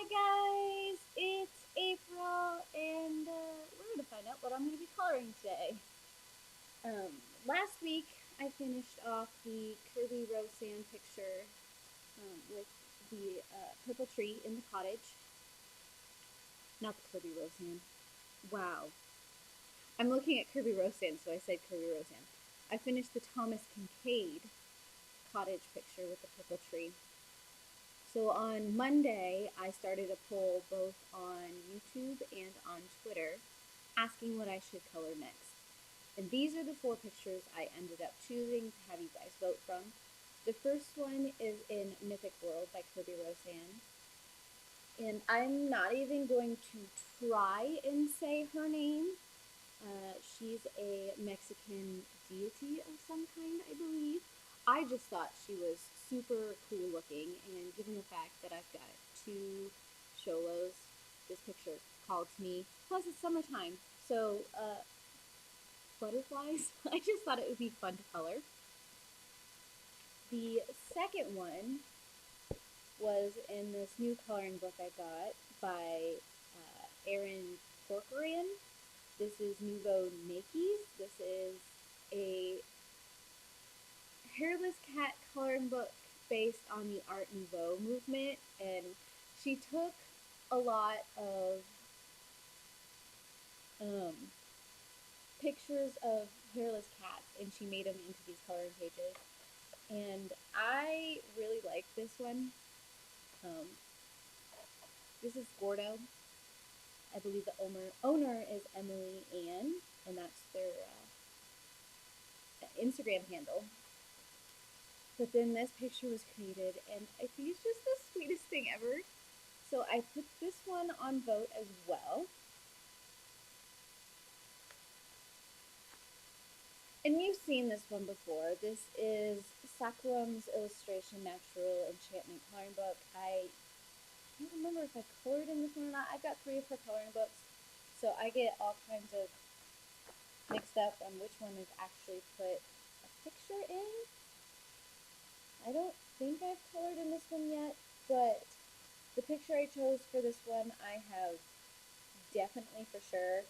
guys, it's April, and we're going to find out what I'm going to be coloring today. Last week I finished off the Kirby Roseanne picture with the purple tree in the cottage. Not the Kirby Roseanne. Wow. I'm looking at Kirby Roseanne, so I said Kirby Roseanne. I finished the Thomas Kincaid cottage picture with the purple tree. So on Monday, I started a poll both on YouTube and on Twitter asking what I should color next. And these are the 4 pictures I ended up choosing to have you guys vote from. The first one is in Mythic World by Kirby Roseanne. And I'm not even going to try and say her name. She's a Mexican deity of some kind, I believe. I just thought she was super cool looking, and given the fact that I've got 2 Sholos, this picture called to me. Plus it's summertime, so butterflies. I just thought it would be fun to color. The second one was in this new coloring book I got by Erin Corcoran. This is Nouveau Nakey's. This is a hairless cat coloring book based on the Art Nouveau movement, and she took a lot of pictures of hairless cats and she made them into these coloring pages, and I really like this one. This is Gordo. I believe the owner is Emily Ann, and that's their Instagram handle. But then this picture was created, and I think it's just the sweetest thing ever. So I put this one on vote as well. And you've seen this one before. This is Sakurum's Illustration Natural Enchantment coloring book. I don't remember if I colored in this one or not. I've got 3 of her coloring books, so I get all kinds of mixed up on which one I've actually put a picture in. I don't think I've colored in this one yet, but the picture I chose for this one I have definitely for sure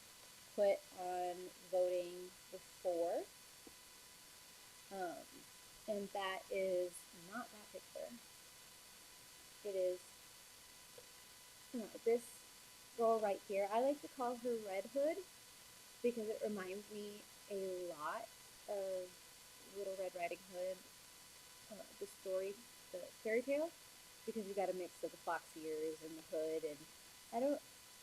put on voting before. And that is not that picture. It is this girl right here. I like to call her Red Hood because it reminds me a lot of Little Red Riding Hood, the story, the fairy tale, because you got a mix of the fox ears and the hood, and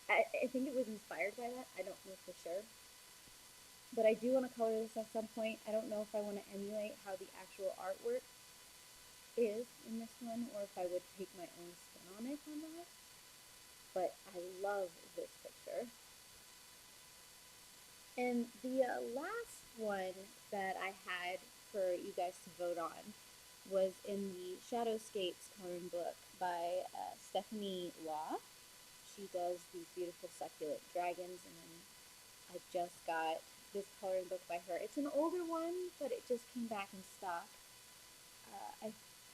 I think it was inspired by that. I don't know for sure. But I do want to color this at some point. I don't know if I want to emulate how the actual artwork is in this one, or if I would take my own spin on it on that. But I love this picture. And the last one that I had for you guys to vote on was in the Shadowscapes coloring book by Stephanie Law. She does these beautiful succulent dragons, and then I just got this coloring book by her. It's an older one, but it just came back in stock.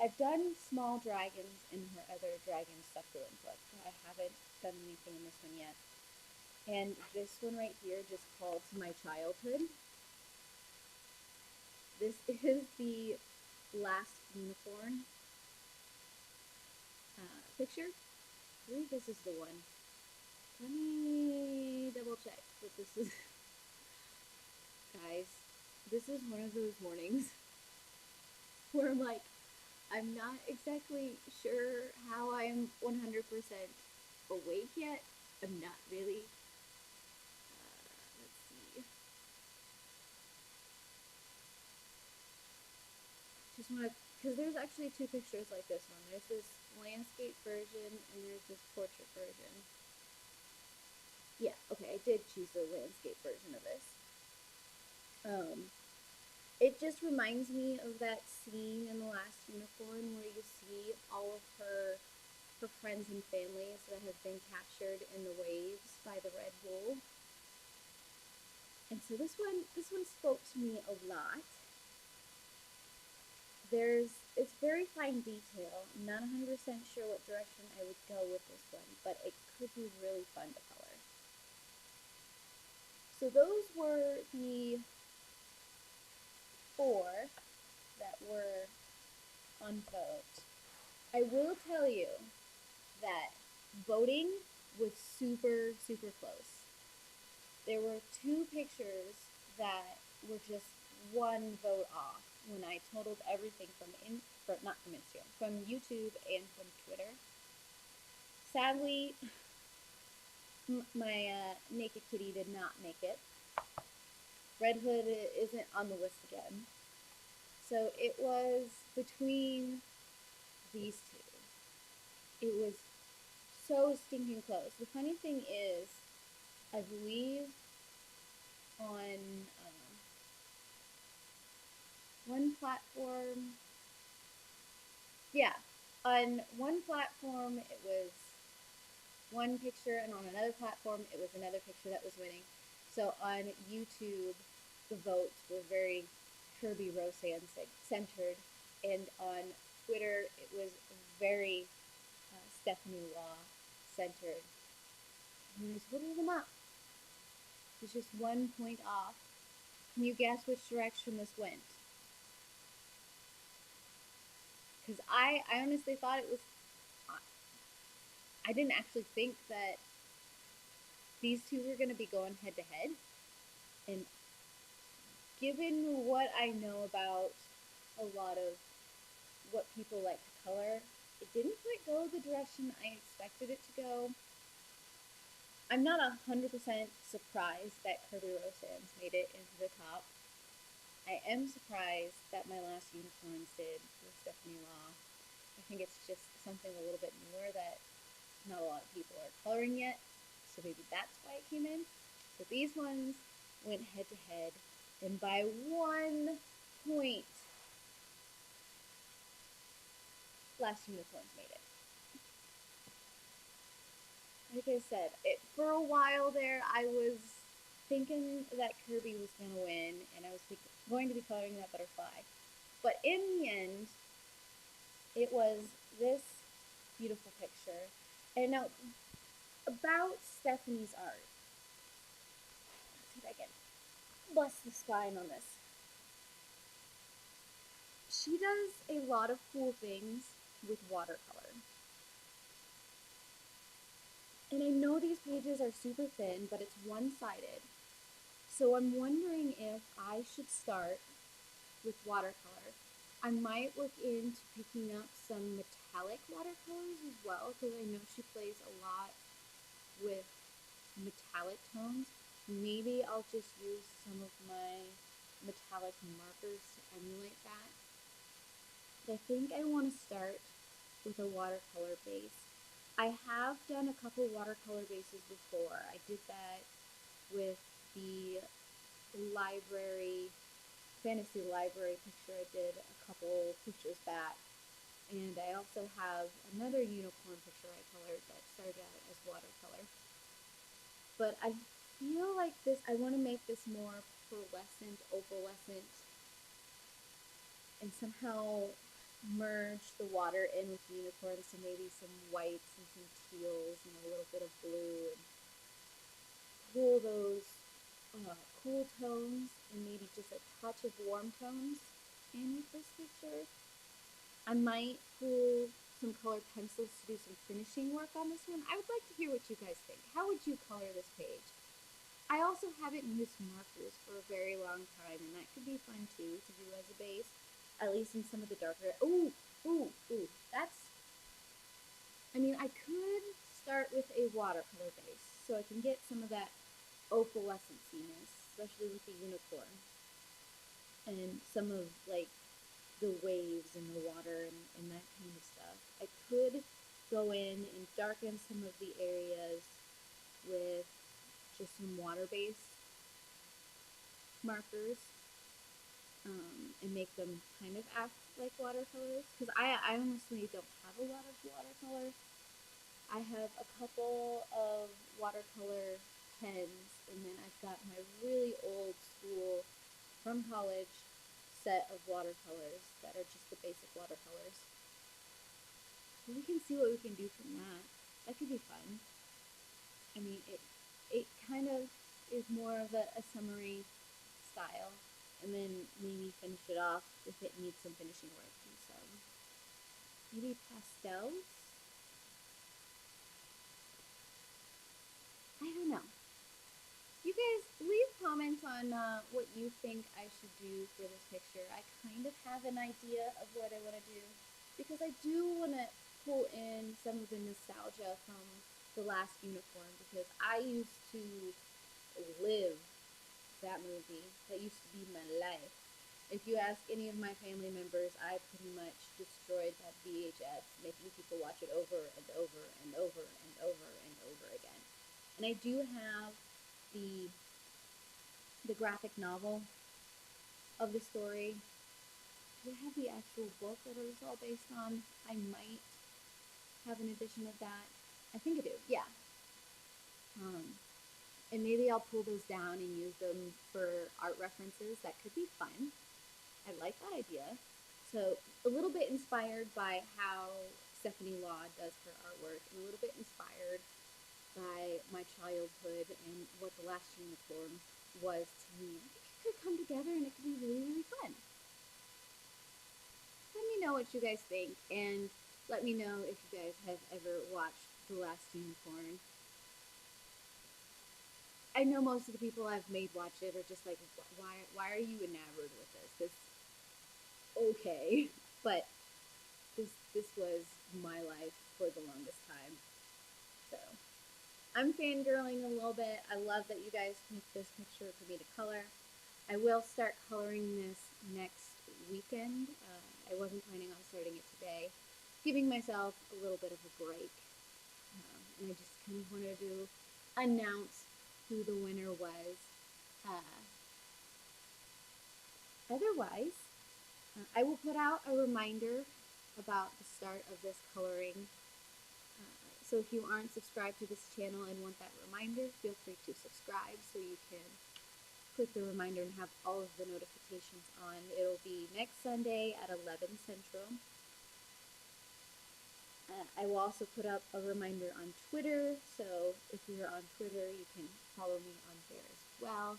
I've done small dragons in her other dragon succulent book, but I haven't done anything in this one yet. And this one right here just called to my childhood. This is the last unicorn picture. I believe this is the one. Let me double check that this is. Guys, this is one of those mornings where I'm like, I'm not exactly sure how I am 100% awake yet. I'm not really. Let's see. Just want to, because there's actually 2 pictures like this one. There's this landscape version and there's this portrait version. Yeah, okay, I did choose the landscape version of this. It just reminds me of that scene in The Last Unicorn where you see all of her friends and families that have been captured in the waves by the Red Bull. And so this one spoke to me a lot. it's very fine detail. I'm not 100% sure what direction I would go with this one, but it could be really fun to color. So those were the 4 that were on vote. I will tell you that voting was super, super close. There were 2 pictures that were just 1 vote off when I totaled everything not from Instagram, from YouTube and from Twitter. Sadly, my Naked Kitty did not make it. Red Hood isn't on the list again. So it was between these 2. It was so stinking close. The funny thing is, I believe on one platform, on one platform it was one picture, and on another platform it was another picture that was winning. So on YouTube, the votes were very Kirby Roseanne centered, and on Twitter it was very Stephanie Law centered. And when I totaled them up, it was just 1 point off. Can you guess which direction this went? Because I honestly thought it was, I didn't actually think that these 2 were going to be going head to head. And given what I know about a lot of what people like to color, it didn't quite go the direction I expected it to go. I'm not 100% surprised that Kirby Roseanne's made it into the top. I am surprised that my last unicorns did with Stephanie Law. I think it's just something a little bit newer that not a lot of people are coloring yet, so maybe that's why it came in. So these ones went head to head, and by 1 point, Last Unicorns made it. Like I said, for a while there, I was thinking that Kirby was going to win, and I was going to be coloring that butterfly. But in the end, it was this beautiful picture. And now, about Stephanie's art. Let's see if I can bust the spine on this. She does a lot of cool things with watercolor. And I know these pages are super thin, but it's one-sided. So I'm wondering if I should start with watercolor. I might look into picking up some metallic watercolors as well, because I know she plays a lot with metallic tones. Maybe I'll just use some of my metallic markers to emulate that. But I think I want to start with a watercolor base. I have done a couple watercolor bases before. I did that with the fantasy library picture I did a couple pictures back. And I also have another unicorn picture I colored that started out as watercolor. But I feel like I want to make this more pearlescent, opalescent, and somehow merge the water in with the unicorns, so maybe some whites and some teals and a little bit of blue, and pull those cool tones and maybe just a touch of warm tones in with this picture. I might pull some colored pencils to do some finishing work on this one. I would like to hear what you guys think. How would you color this page? I also haven't used markers for a very long time, and that could be fun too to do as a base, at least in some of the darker. Ooh, I could start with a watercolor base, so I can get some of that opalescenciness, especially with the unicorn, and some of like the waves in the water and that kind of stuff. I could go in and darken some of the areas with just some water-based markers, and make them kind of act like watercolors, because I honestly don't have a lot of watercolor. I have a couple of watercolor pens, and then I've got my really old school from college set of watercolors that are just the basic watercolors. So we can see what we can do from that. That could be fun. I mean, it kind of is more of a summary style, and then maybe finish it off if it needs some finishing work and some maybe pastels. I don't know. You guys leave comments on what you think I should do for this picture. I kind of have an idea of what I want to do because I do want to pull in some of the nostalgia from The Last Unicorn because I used to live that movie. That used to be my life. If you ask any of my family members, I pretty much destroyed that VHS, making people watch it over and over and over and over and over again. And I do have the the graphic novel of the story. Do I have the actual book that it was all based on? I might have an edition of that. I think I do, yeah. And maybe I'll pull those down and use them for art references. That could be fun. I like that idea. So a little bit inspired by how Stephanie Law does her artwork, and a little bit inspired by my childhood and what The Last Unicorn was to me. I think it could come together and it could be really, really fun. Let me know what you guys think, and let me know if you guys have ever watched The Last Unicorn. I know most of the people I've made watch it are just like, why are you enamored with this? This okay, but this was my life for the longest time. So I'm fangirling a little bit. I love that you guys picked this picture for me to color. I will start coloring this next weekend. I wasn't planning on starting it today, giving myself a little bit of a break. And I just kind of wanted to announce who the winner was. Otherwise, I will put out a reminder about the start of this coloring. So if you aren't subscribed to this channel and want that reminder, feel free to subscribe so you can click the reminder and have all of the notifications on. It'll be next Sunday at 11 Central. I will also put up a reminder on Twitter, so if you're on Twitter, you can follow me on there as well.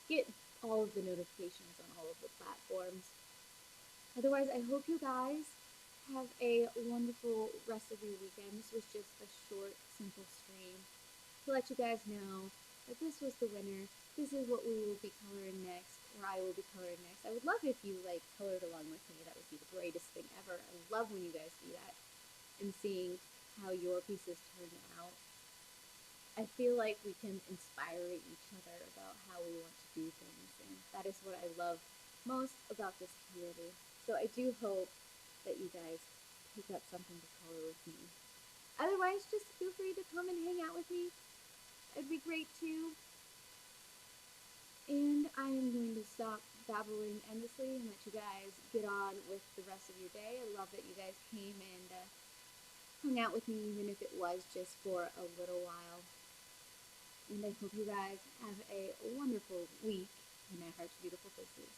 Get all of the notifications on all of the platforms. Otherwise, I hope you guys have a wonderful rest of your weekend. This was just a short, simple stream to let you guys know that this was the winner. This is what we will be coloring next, or I will be coloring next. I would love if you colored along with me. That would be the greatest thing ever. I love when you guys do that and seeing how your pieces turn out. I feel like we can inspire each other about how we want to do things, and that is what I love most about this community. So I do hope that you guys pick up something to color with me. Otherwise, just feel free to come and hang out with me. It'd be great too. And I am going to stop babbling endlessly and let you guys get on with the rest of your day. I love that you guys came and hung out with me, even if it was just for a little while. And I hope you guys have a wonderful week in my heart's beautiful places.